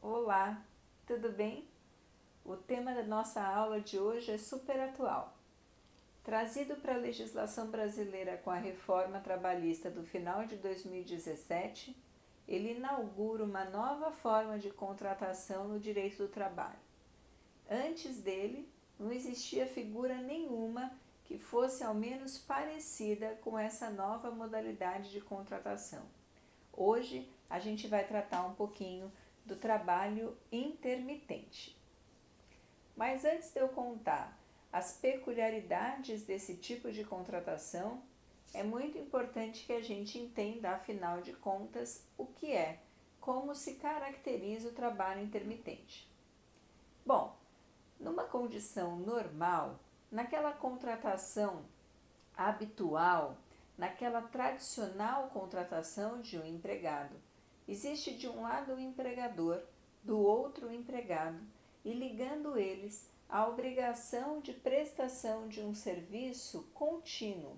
Olá, tudo bem? O tema da nossa aula de hoje é super atual. Trazido para a legislação brasileira com a reforma trabalhista do final de 2017, ele inaugura uma nova forma de contratação no direito do trabalho. Antes dele, não existia figura nenhuma que fosse ao menos parecida com essa nova modalidade de contratação. Hoje a gente vai tratar um pouquinho do trabalho intermitente. Mas antes de eu contar as peculiaridades desse tipo de contratação, é muito importante que a gente entenda, afinal de contas, o que é, como se caracteriza o trabalho intermitente. Bom, numa condição normal, naquela contratação habitual, naquela tradicional contratação de um empregado, existe de um lado o empregador, do outro o empregado, e ligando eles a obrigação de prestação de um serviço contínuo.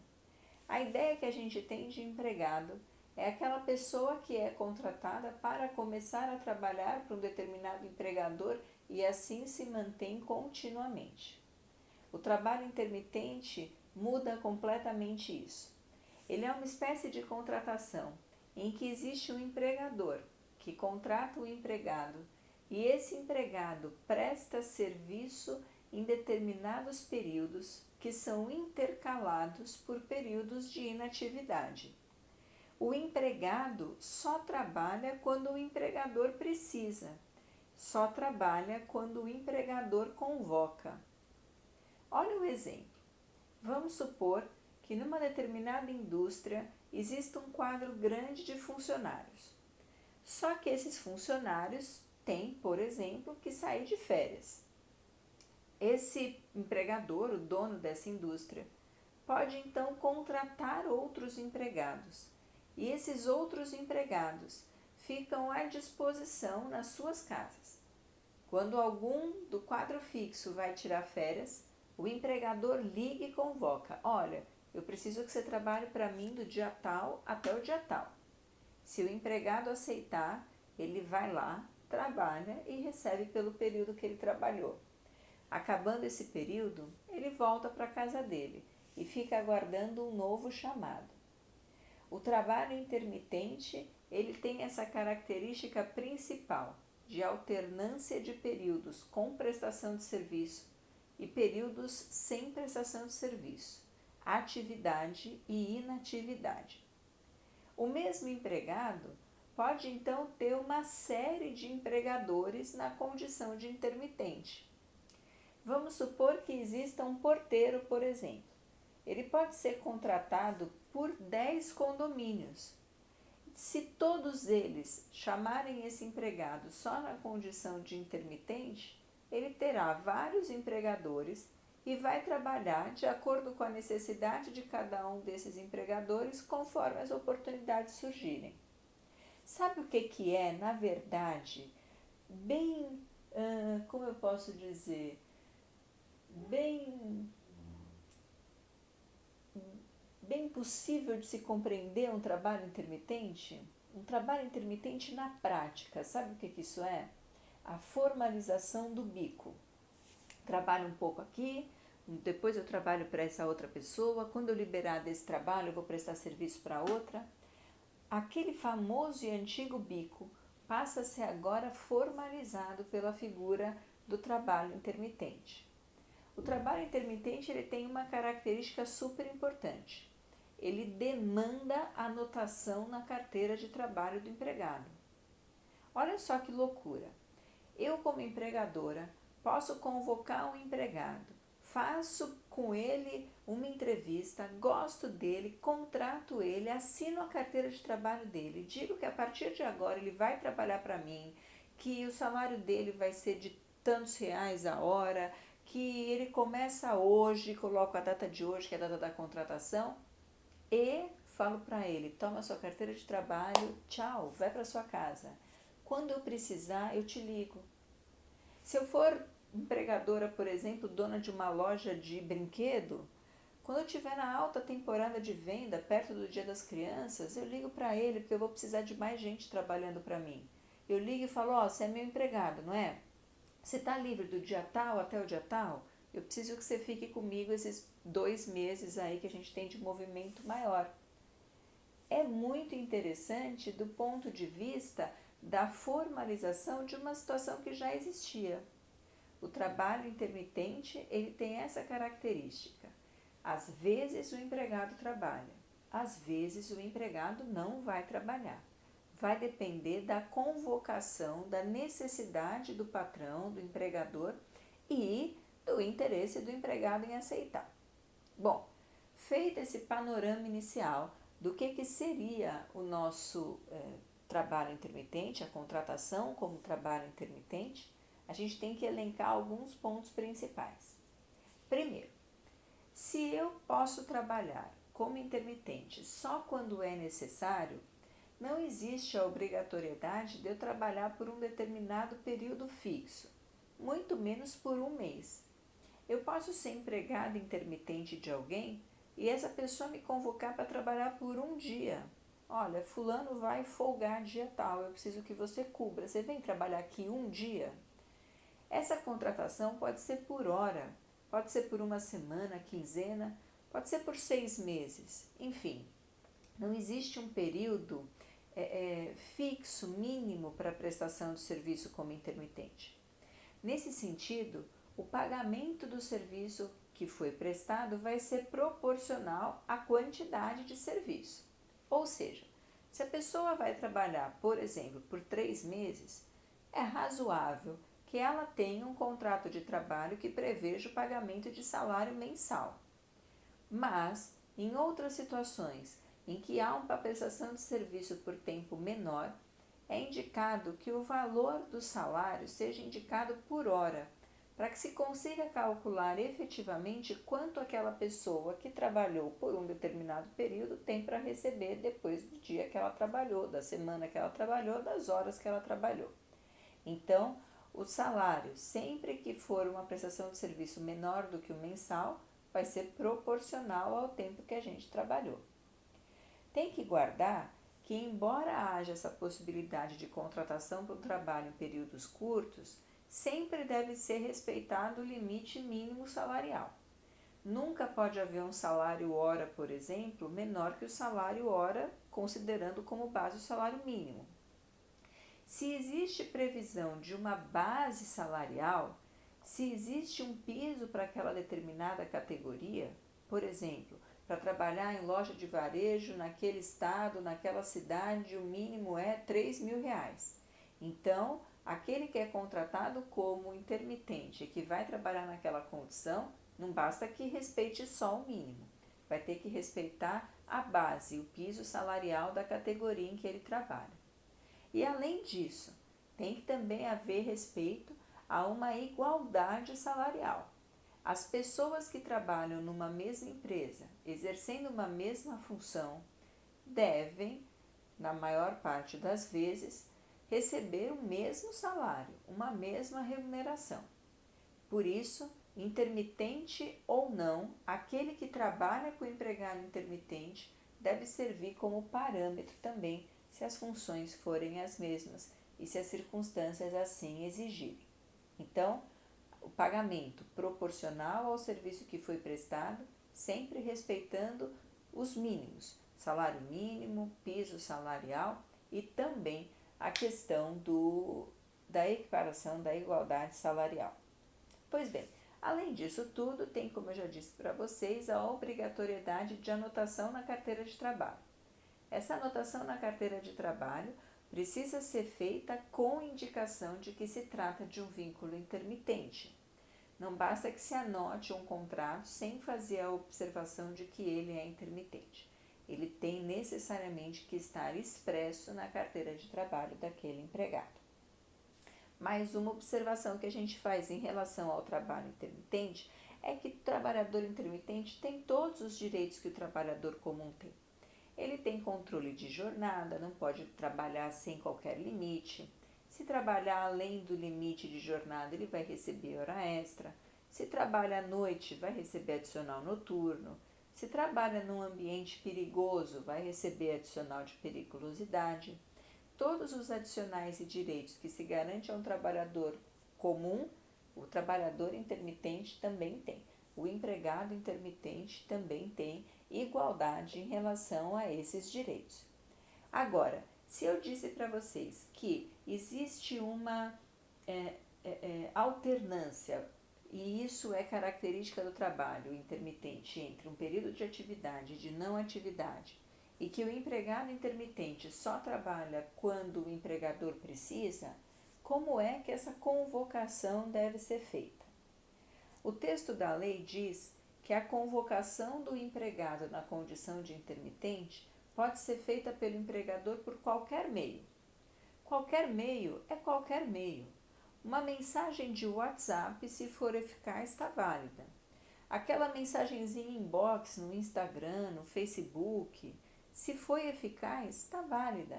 A ideia que a gente tem de empregado é aquela pessoa que é contratada para começar a trabalhar para um determinado empregador e assim se mantém continuamente. O trabalho intermitente muda completamente isso. Ele é uma espécie de contratação em que existe um empregador que contrata o empregado e esse empregado presta serviço em determinados períodos que são intercalados por períodos de inatividade. O empregado só trabalha quando o empregador precisa, só trabalha quando o empregador convoca. Olha o exemplo. Vamos supor que numa determinada indústria existe um quadro grande de funcionários. Só que esses funcionários têm, por exemplo, que sair de férias. Esse empregador, o dono dessa indústria, pode então contratar outros empregados. E esses outros empregados ficam à disposição nas suas casas. Quando algum do quadro fixo vai tirar férias, o empregador liga e convoca: olha, eu preciso que você trabalhe para mim do dia tal até o dia tal. Se o empregado aceitar, ele vai lá, trabalha e recebe pelo período que ele trabalhou. Acabando esse período, ele volta para a casa dele e fica aguardando um novo chamado. O trabalho intermitente, ele tem essa característica principal de alternância de períodos com prestação de serviço e períodos sem prestação de serviço, atividade e inatividade. O mesmo empregado pode então ter uma série de empregadores na condição de intermitente. Vamos supor que exista um porteiro, por exemplo. Ele pode ser contratado por 10 condomínios. Se todos eles chamarem esse empregado só na condição de intermitente, ele terá vários empregadores e vai trabalhar de acordo com a necessidade de cada um desses empregadores conforme as oportunidades surgirem. Sabe o que é, na verdade, bem, como eu posso dizer, bem possível de se compreender um trabalho intermitente? Um trabalho intermitente na prática, sabe o que isso é? A formalização do bico. Trabalho um pouco aqui, depois eu trabalho para essa outra pessoa, quando eu liberar desse trabalho eu vou prestar serviço para outra. Aquele famoso e antigo bico passa a ser agora formalizado pela figura do trabalho intermitente. O trabalho intermitente ele tem uma característica super importante. Ele demanda anotação na carteira de trabalho do empregado. Olha só que loucura. Eu, como empregadora, posso convocar um empregado, faço com ele uma entrevista, gosto dele, contrato ele, assino a carteira de trabalho dele, digo que a partir de agora ele vai trabalhar para mim, que o salário dele vai ser de tantos reais a hora, que ele começa hoje, coloco a data de hoje, que é a data da contratação, e falo para ele: toma sua carteira de trabalho, tchau, vai para sua casa. Quando eu precisar, eu te ligo. Se eu for empregadora, por exemplo, dona de uma loja de brinquedo, quando eu estiver na alta temporada de venda, perto do Dia das Crianças, eu ligo para ele porque eu vou precisar de mais gente trabalhando para mim. Eu ligo e falo, ó, você é meu empregado, não é? Você está livre do dia tal até o dia tal? Eu preciso que você fique comigo esses 2 meses aí que a gente tem de movimento maior. É muito interessante do ponto de vista da formalização de uma situação que já existia. O trabalho intermitente, ele tem essa característica. Às vezes o empregado trabalha, às vezes o empregado não vai trabalhar. Vai depender da convocação, da necessidade do patrão, do empregador e do interesse do empregado em aceitar. Bom, feito esse panorama inicial do que seria o nosso trabalho intermitente, a contratação como trabalho intermitente, a gente tem que elencar alguns pontos principais. Primeiro, se eu posso trabalhar como intermitente só quando é necessário, não existe a obrigatoriedade de eu trabalhar por um determinado período fixo, muito menos por um mês. Eu posso ser empregada intermitente de alguém e essa pessoa me convocar para trabalhar por um dia. Olha, fulano vai folgar dia tal, eu preciso que você cubra. Você vem trabalhar aqui um dia? Essa contratação pode ser por hora, pode ser por uma semana, quinzena, pode ser por 6 meses, enfim. Não existe um período fixo, mínimo para a prestação de serviço como intermitente. Nesse sentido, o pagamento do serviço que foi prestado vai ser proporcional à quantidade de serviço. Ou seja, se a pessoa vai trabalhar, por exemplo, por 3 meses, é razoável que ela tenha um contrato de trabalho que preveja o pagamento de salário mensal. Mas, em outras situações em que há uma prestação de serviço por tempo menor, é indicado que o valor do salário seja indicado por hora, para que se consiga calcular efetivamente quanto aquela pessoa que trabalhou por um determinado período tem para receber depois do dia que ela trabalhou, da semana que ela trabalhou, das horas que ela trabalhou. Então, o salário, sempre que for uma prestação de serviço menor do que o mensal, vai ser proporcional ao tempo que a gente trabalhou. Tem que guardar que, embora haja essa possibilidade de contratação por trabalho em períodos curtos, sempre deve ser respeitado o limite mínimo salarial. Nunca pode haver um salário hora, por exemplo, menor que o salário hora, considerando como base o salário mínimo. Se existe previsão de uma base salarial, se existe um piso para aquela determinada categoria, por exemplo, para trabalhar em loja de varejo naquele estado, naquela cidade, o mínimo é R$3.000. Então, aquele que é contratado como intermitente e que vai trabalhar naquela condição, não basta que respeite só o mínimo, vai ter que respeitar a base, o piso salarial da categoria em que ele trabalha. E além disso, tem que também haver respeito a uma igualdade salarial. As pessoas que trabalham numa mesma empresa, exercendo uma mesma função, devem, na maior parte das vezes, receber o mesmo salário, uma mesma remuneração. Por isso, intermitente ou não, aquele que trabalha com o empregado intermitente deve servir como parâmetro também, se as funções forem as mesmas e se as circunstâncias assim exigirem. Então, o pagamento proporcional ao serviço que foi prestado, sempre respeitando os mínimos, salário mínimo, piso salarial e também a questão da equiparação, da igualdade salarial. Pois bem, além disso tudo, tem, como eu já disse para vocês, a obrigatoriedade de anotação na carteira de trabalho. Essa anotação na carteira de trabalho precisa ser feita com indicação de que se trata de um vínculo intermitente. Não basta que se anote um contrato sem fazer a observação de que ele é intermitente. Ele tem necessariamente que estar expresso na carteira de trabalho daquele empregado. Mais uma observação que a gente faz em relação ao trabalho intermitente é que o trabalhador intermitente tem todos os direitos que o trabalhador comum tem. Ele tem controle de jornada, não pode trabalhar sem qualquer limite. Se trabalhar além do limite de jornada, ele vai receber hora extra. Se trabalha à noite, vai receber adicional noturno. Se trabalha num ambiente perigoso, vai receber adicional de periculosidade. todos os adicionais e direitos que se garante a um trabalhador comum, o trabalhador intermitente também tem. O empregado intermitente também tem igualdade em relação a esses direitos. Agora, se eu disse para vocês que existe uma alternância, e isso é característica do trabalho intermitente, entre um período de atividade e de não atividade, e que o empregado intermitente só trabalha quando o empregador precisa, como é que essa convocação deve ser feita? O texto da lei diz que a convocação do empregado na condição de intermitente pode ser feita pelo empregador por qualquer meio. Qualquer meio é qualquer meio. Uma mensagem de WhatsApp, se for eficaz, está válida. Aquela mensagenzinha inbox no Instagram, no Facebook, se foi eficaz, está válida.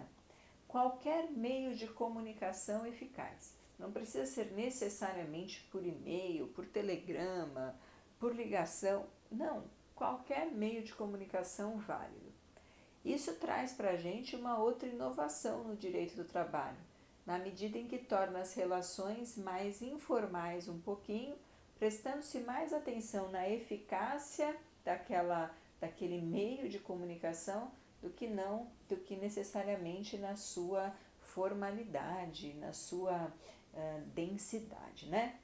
Qualquer meio de comunicação eficaz. Não precisa ser necessariamente por e-mail, por telegrama, por ligação. Não, qualquer meio de comunicação válido. Isso traz para a gente uma outra inovação no direito do trabalho, na medida em que torna as relações mais informais um pouquinho, prestando-se mais atenção na eficácia daquele meio de comunicação do que necessariamente na sua formalidade, na sua densidade, né?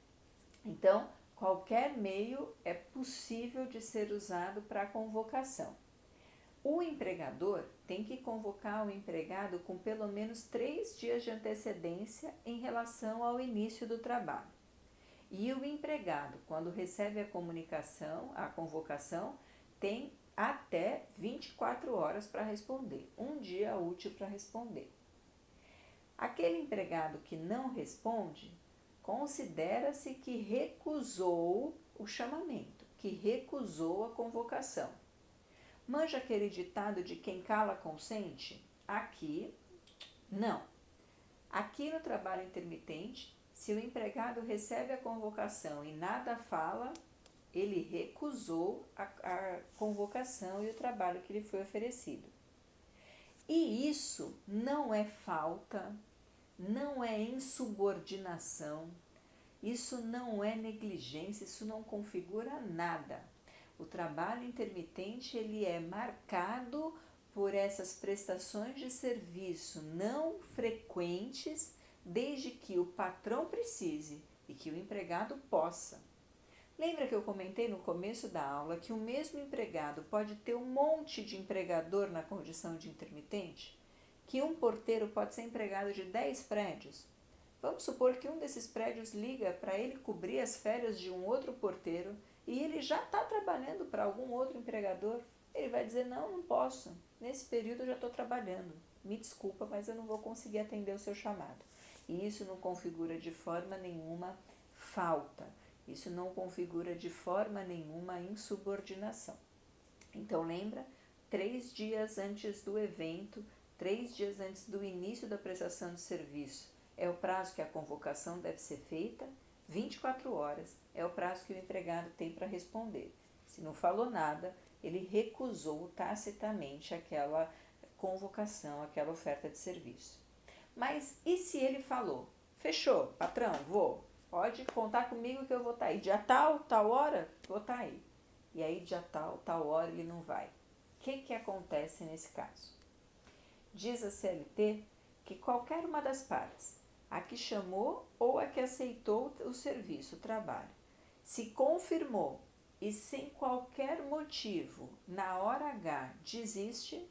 Então, qualquer meio é possível de ser usado para a convocação. O empregador tem que convocar o empregado com pelo menos 3 dias de antecedência em relação ao início do trabalho. E o empregado, quando recebe a convocação, tem até 24 horas para responder, um dia útil para responder. Aquele empregado que não responde, considera-se que recusou o chamamento, que recusou a convocação. Manja aquele ditado de quem cala consente? Aqui, não. Aqui no trabalho intermitente, se o empregado recebe a convocação e nada fala, ele recusou a convocação e o trabalho que lhe foi oferecido. E isso não é falta, não é insubordinação, isso não é negligência, isso não configura nada. O trabalho intermitente ele é marcado por essas prestações de serviço não frequentes, desde que o patrão precise e que o empregado possa. Lembra que eu comentei no começo da aula que o mesmo empregado pode ter um monte de empregador na condição de intermitente? Que um porteiro pode ser empregado de 10 prédios? Vamos supor que um desses prédios liga para ele cobrir as férias de um outro porteiro e ele já está trabalhando para algum outro empregador. Ele vai dizer, não posso, nesse período eu já estou trabalhando, me desculpa, mas eu não vou conseguir atender o seu chamado. E isso não configura de forma nenhuma falta. Isso não configura de forma nenhuma insubordinação. Então lembra, 3 dias antes do evento, 3 dias antes do início da prestação de serviço, é o prazo que a convocação deve ser feita, 24 horas é o prazo que o empregado tem para responder. Se não falou nada, ele recusou tacitamente aquela convocação, aquela oferta de serviço. Mas e se ele falou? Fechou, patrão, vou. Pode contar comigo que eu vou estar aí. Dia tal hora, vou estar aí. E aí, dia tal hora, ele não vai. O que acontece nesse caso? Diz a CLT que qualquer uma das partes, a que chamou ou a que aceitou o serviço, o trabalho, se confirmou e sem qualquer motivo, na hora H, desiste,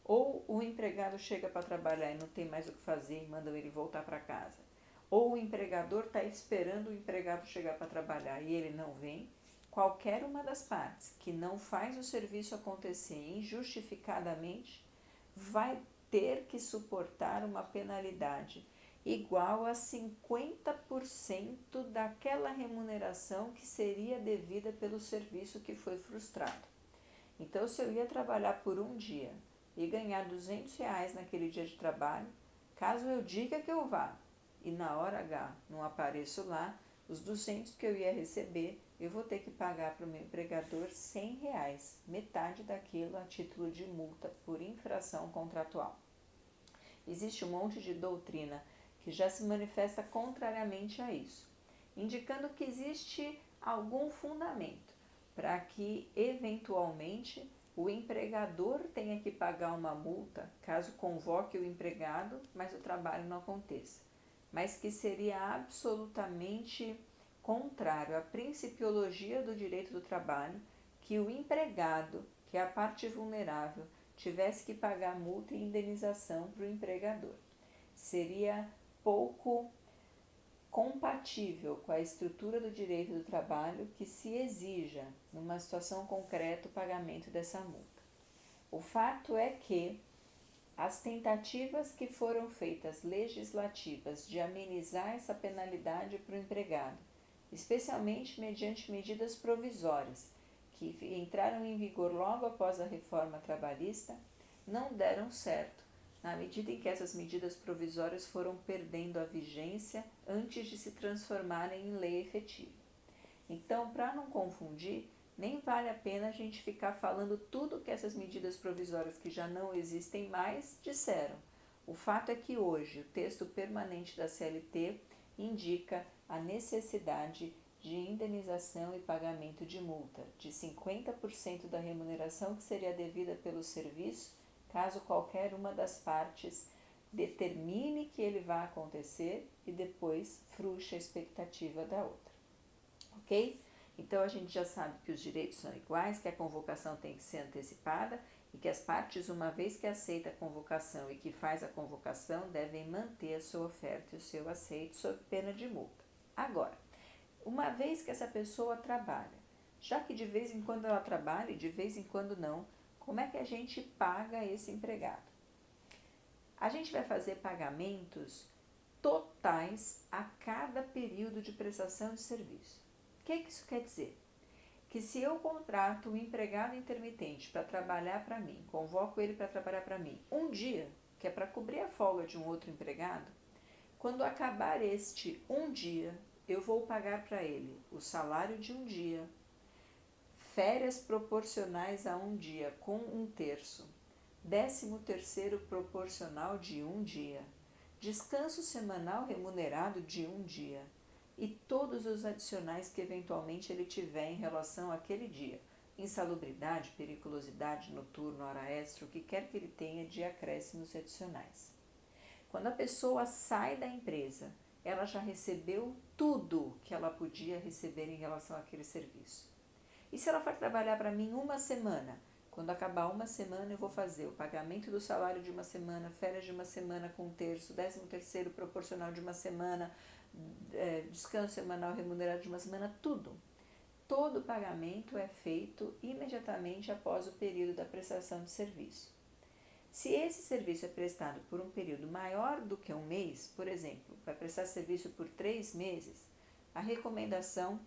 ou o empregado chega para trabalhar e não tem mais o que fazer e mandam ele voltar para casa, ou o empregador está esperando o empregado chegar para trabalhar e ele não vem, qualquer uma das partes que não faz o serviço acontecer injustificadamente vai ter que suportar uma penalidade igual a 50% daquela remuneração que seria devida pelo serviço que foi frustrado. Então, se eu ia trabalhar por um dia e ganhar R$200 naquele dia de trabalho, caso eu diga que eu vá, e na hora H não apareço lá, os 200 que eu ia receber, eu vou ter que pagar para o meu empregador R$100, metade daquilo a título de multa por infração contratual. existe um monte de doutrina que já se manifesta contrariamente a isso, indicando que existe algum fundamento para que, eventualmente, o empregador tenha que pagar uma multa caso convoque o empregado, mas o trabalho não aconteça, mas que seria absolutamente contrário à principiologia do direito do trabalho que o empregado, que é a parte vulnerável, tivesse que pagar multa e indenização para o empregador. Seria pouco compatível com a estrutura do direito do trabalho que se exija, numa situação concreta, o pagamento dessa multa. O fato é que as tentativas que foram feitas legislativas de amenizar essa penalidade para o empregado, especialmente mediante medidas provisórias, que entraram em vigor logo após a reforma trabalhista, não deram certo, na medida em que essas medidas provisórias foram perdendo a vigência antes de se transformarem em lei efetiva. Então, para não confundir, nem vale a pena a gente ficar falando tudo que essas medidas provisórias que já não existem mais disseram. O fato é que hoje o texto permanente da CLT indica a necessidade de indenização e pagamento de multa de 50% da remuneração que seria devida pelo serviço, caso qualquer uma das partes determine que ele vá acontecer e depois frustre a expectativa da outra. Ok? Então, a gente já sabe que os direitos são iguais, que a convocação tem que ser antecipada e que as partes, uma vez que aceita a convocação e que faz a convocação, devem manter a sua oferta e o seu aceito sob pena de multa. Agora, uma vez que essa pessoa trabalha, já que de vez em quando ela trabalha e de vez em quando não, como é que a gente paga esse empregado? A gente vai fazer pagamentos totais a cada período de prestação de serviço. O que isso quer dizer? Que se eu contrato um empregado intermitente para trabalhar para mim, convoco ele para trabalhar para mim um dia, que é para cobrir a folga de um outro empregado, quando acabar este um dia, eu vou pagar para ele o salário de um dia, férias proporcionais a um dia com 1/3, 13º proporcional de um dia, descanso semanal remunerado de um dia e todos os adicionais que eventualmente ele tiver em relação àquele dia, insalubridade, periculosidade, noturno, hora extra, o que quer que ele tenha de acréscimos adicionais. Quando a pessoa sai da empresa, ela já recebeu tudo que ela podia receber em relação àquele serviço. E se ela for trabalhar para mim uma semana, quando acabar uma semana eu vou fazer o pagamento do salário de uma semana, férias de uma semana com 1/3, 13º proporcional de uma semana, descanso semanal remunerado de uma semana, tudo. Todo o pagamento é feito imediatamente após o período da prestação de serviço. Se esse serviço é prestado por um período maior do que um mês, por exemplo, vai prestar serviço por 3 meses, a recomendação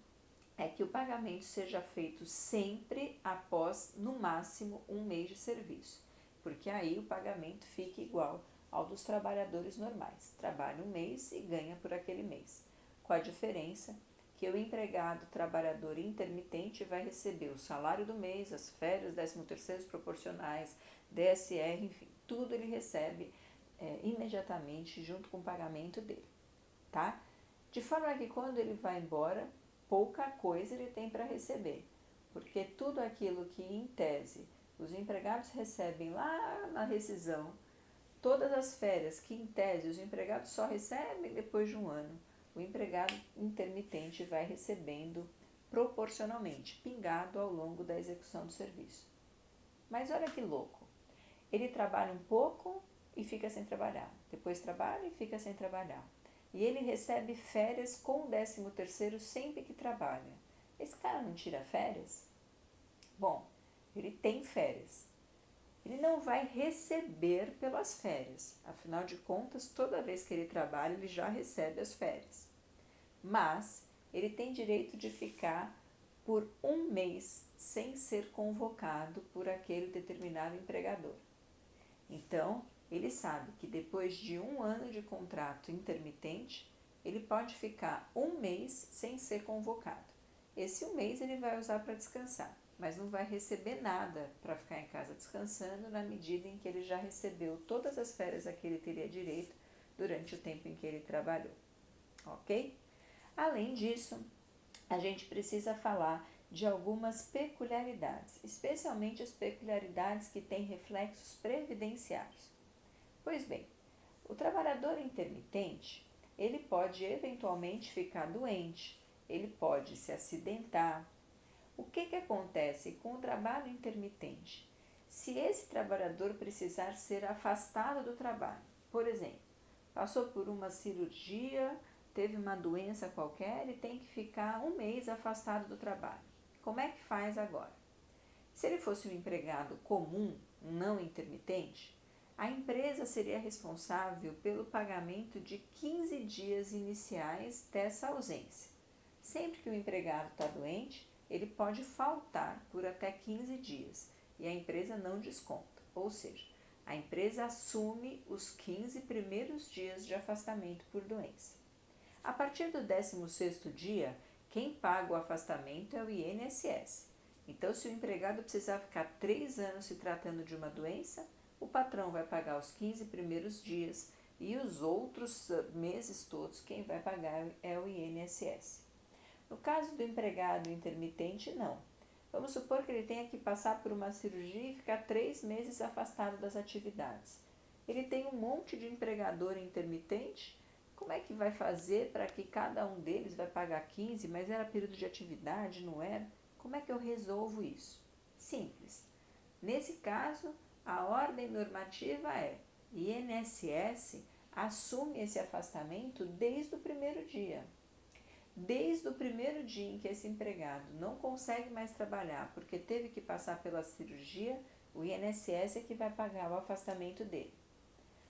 é que o pagamento seja feito sempre após, no máximo, um mês de serviço, porque aí o pagamento fica igual ao dos trabalhadores normais. Trabalha um mês e ganha por aquele mês, com a diferença que o empregado trabalhador intermitente vai receber o salário do mês, as férias, 13º proporcionais, DSR, enfim, tudo ele recebe imediatamente junto com o pagamento dele, tá? De forma que quando ele vai embora, pouca coisa ele tem para receber, porque tudo aquilo que, em tese, os empregados recebem lá na rescisão, todas as férias que, em tese, os empregados só recebem depois de um ano, o empregado intermitente vai recebendo proporcionalmente, pingado ao longo da execução do serviço. Mas olha que louco, ele trabalha um pouco e fica sem trabalhar, depois trabalha e fica sem trabalhar. E ele recebe férias com 13º sempre que trabalha. Esse cara não tira férias? Bom, ele tem férias. Ele não vai receber pelas férias. Afinal de contas, toda vez que ele trabalha, ele já recebe as férias. Mas ele tem direito de ficar por um mês sem ser convocado por aquele determinado empregador. Então, ele sabe que depois de um ano de contrato intermitente, ele pode ficar um mês sem ser convocado. Esse um mês ele vai usar para descansar. mas não vai receber nada para ficar em casa descansando na medida em que ele já recebeu todas as férias a que ele teria direito durante o tempo em que ele trabalhou, ok? Além disso, a gente precisa falar de algumas peculiaridades, especialmente as peculiaridades que têm reflexos previdenciários. Pois bem, o trabalhador intermitente, ele pode eventualmente ficar doente, ele pode se acidentar. O que acontece com o trabalho intermitente? Se esse trabalhador precisar ser afastado do trabalho, por exemplo, passou por uma cirurgia, teve uma doença qualquer e tem que ficar um mês afastado do trabalho. Como é que faz agora? Se ele fosse um empregado comum, um não intermitente, a empresa seria responsável pelo pagamento de 15 dias iniciais dessa ausência. Sempre que o empregado está doente, ele pode faltar por até 15 dias e a empresa não desconta, ou seja, a empresa assume os 15 primeiros dias de afastamento por doença. A partir do 16º dia, quem paga o afastamento é o INSS. Então, se o empregado precisar ficar 3 anos se tratando de uma doença, o patrão vai pagar os 15 primeiros dias e os outros meses todos quem vai pagar é o INSS. No caso do empregado intermitente, não. Vamos supor que ele tenha que passar por uma cirurgia e ficar 3 meses afastado das atividades. Ele tem um monte de empregador intermitente. Como é que vai fazer para que cada um deles vai pagar 15, mas era período de atividade, não era? Como é que eu resolvo isso? Simples. Nesse caso, a ordem normativa é: INSS assume esse afastamento desde o primeiro dia. Desde o primeiro dia em que esse empregado não consegue mais trabalhar porque teve que passar pela cirurgia, o INSS é que vai pagar o afastamento dele.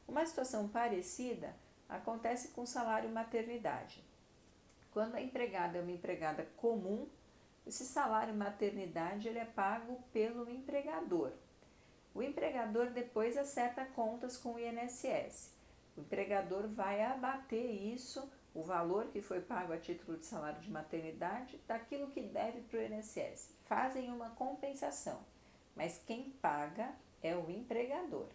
Uma situação parecida acontece com o salário maternidade. Quando a empregada é uma empregada comum, esse salário maternidade ele é pago pelo empregador. O empregador depois acerta contas com o INSS. O empregador vai abater isso, o valor que foi pago a título de salário de maternidade, daquilo que deve para o INSS. Fazem uma compensação, mas quem paga é o empregador.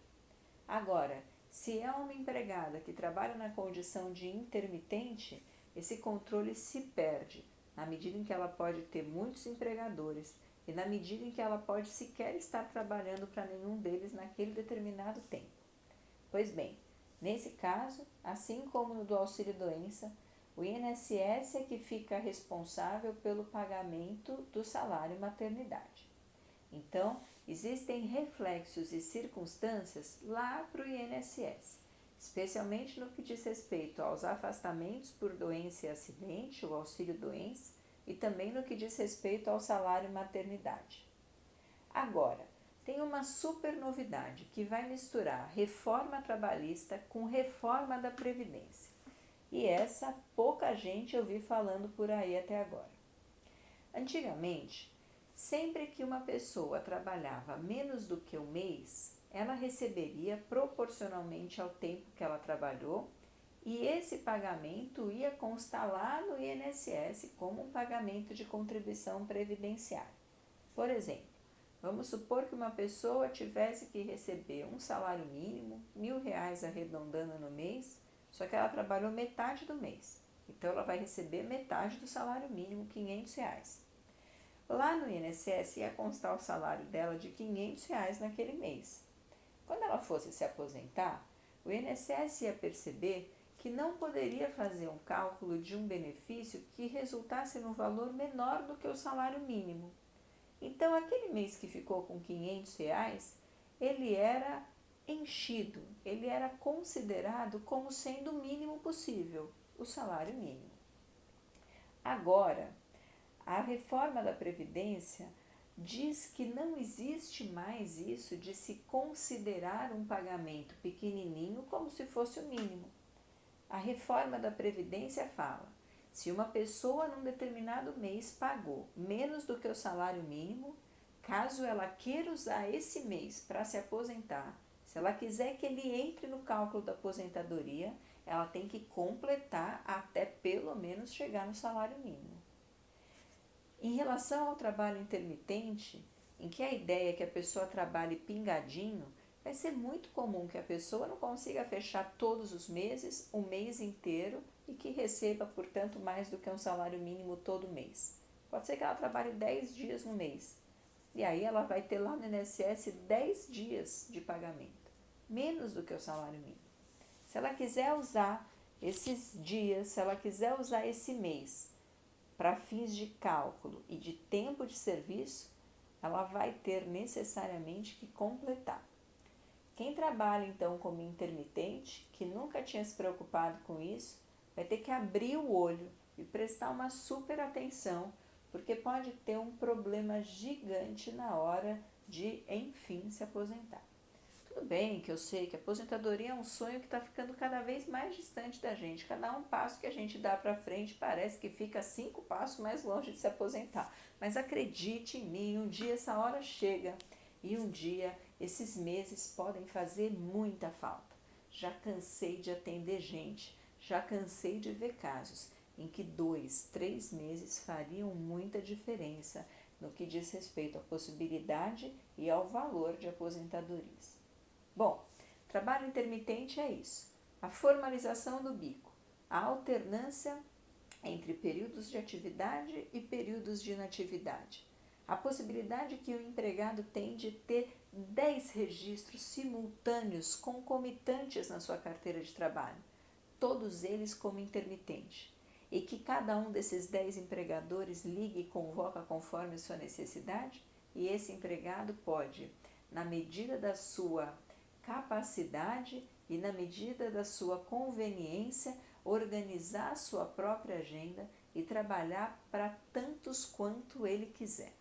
Agora, se é uma empregada que trabalha na condição de intermitente, esse controle se perde, na medida em que ela pode ter muitos empregadores e na medida em que ela pode sequer estar trabalhando para nenhum deles naquele determinado tempo. Pois bem, nesse caso, assim como no do auxílio-doença, o INSS é que fica responsável pelo pagamento do salário maternidade. Então, existem reflexos e circunstâncias lá para o INSS, especialmente no que diz respeito aos afastamentos por doença e acidente, o auxílio-doença, e também no que diz respeito ao salário maternidade. Agora, tem uma super novidade que vai misturar reforma trabalhista com reforma da Previdência. E essa pouca gente ouviu falando por aí até agora. Antigamente, sempre que uma pessoa trabalhava menos do que um mês, ela receberia proporcionalmente ao tempo que ela trabalhou e esse pagamento ia constar lá no INSS como um pagamento de contribuição previdenciária. Por exemplo, vamos supor que uma pessoa tivesse que receber um salário mínimo, R$ 1.000 arredondando no mês, só que ela trabalhou metade do mês. Então, ela vai receber metade do salário mínimo, R$ 500. Lá no INSS ia constar o salário dela de R$ 500 naquele mês. Quando ela fosse se aposentar, o INSS ia perceber que não poderia fazer um cálculo de um benefício que resultasse num valor menor do que o salário mínimo. Então, aquele mês que ficou com R$ 500, ele era enchido, ele era considerado como sendo o mínimo possível, o salário mínimo. Agora, a reforma da Previdência diz que não existe mais isso de se considerar um pagamento pequenininho como se fosse o mínimo. A reforma da Previdência fala: se uma pessoa num determinado mês pagou menos do que o salário mínimo, caso ela queira usar esse mês para se aposentar, se ela quiser que ele entre no cálculo da aposentadoria, ela tem que completar até pelo menos chegar no salário mínimo. Em relação ao trabalho intermitente, em que a ideia é que a pessoa trabalhe pingadinho, vai ser muito comum que a pessoa não consiga fechar todos os meses, o mês inteiro, e que receba, portanto, mais do que um salário mínimo todo mês. Pode ser que ela trabalhe 10 dias no mês, e aí ela vai ter lá no INSS 10 dias de pagamento, menos do que o salário mínimo. Se ela quiser usar esses dias, se ela quiser usar esse mês para fins de cálculo e de tempo de serviço, ela vai ter necessariamente que completar. Quem trabalha então como intermitente, que nunca tinha se preocupado com isso, vai ter que abrir o olho e prestar uma super atenção, porque pode ter um problema gigante na hora de, enfim, se aposentar. Tudo bem que eu sei que a aposentadoria é um sonho que está ficando cada vez mais distante da gente. Cada um passo que a gente dá para frente parece que fica 5 passos mais longe de se aposentar. Mas acredite em mim, um dia essa hora chega e um dia esses meses podem fazer muita falta. Já cansei de atender gente, já cansei de ver casos em que 2, 3 meses fariam muita diferença no que diz respeito à possibilidade e ao valor de aposentadorias. Bom, trabalho intermitente é isso, a formalização do bico, a alternância entre períodos de atividade e períodos de inatividade, a possibilidade que o empregado tem de ter 10 registros simultâneos concomitantes na sua carteira de trabalho, todos eles como intermitente, e que cada um desses 10 empregadores ligue e convoca conforme sua necessidade, e esse empregado pode, na medida da sua capacidade e na medida da sua conveniência, organizar a sua própria agenda e trabalhar para tantos quanto ele quiser.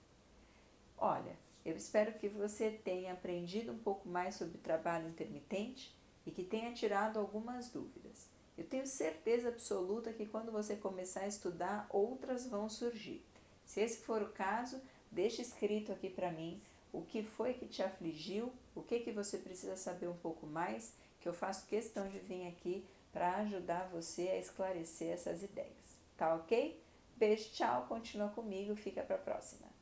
Olha, eu espero que você tenha aprendido um pouco mais sobre trabalho intermitente e que tenha tirado algumas dúvidas. Eu tenho certeza absoluta que quando você começar a estudar, outras vão surgir. Se esse for o caso, deixe escrito aqui para mim o que foi que te afligiu, o que você precisa saber um pouco mais, que eu faço questão de vir aqui para ajudar você a esclarecer essas ideias. Tá ok? Beijo, tchau, continua comigo, fica para a próxima.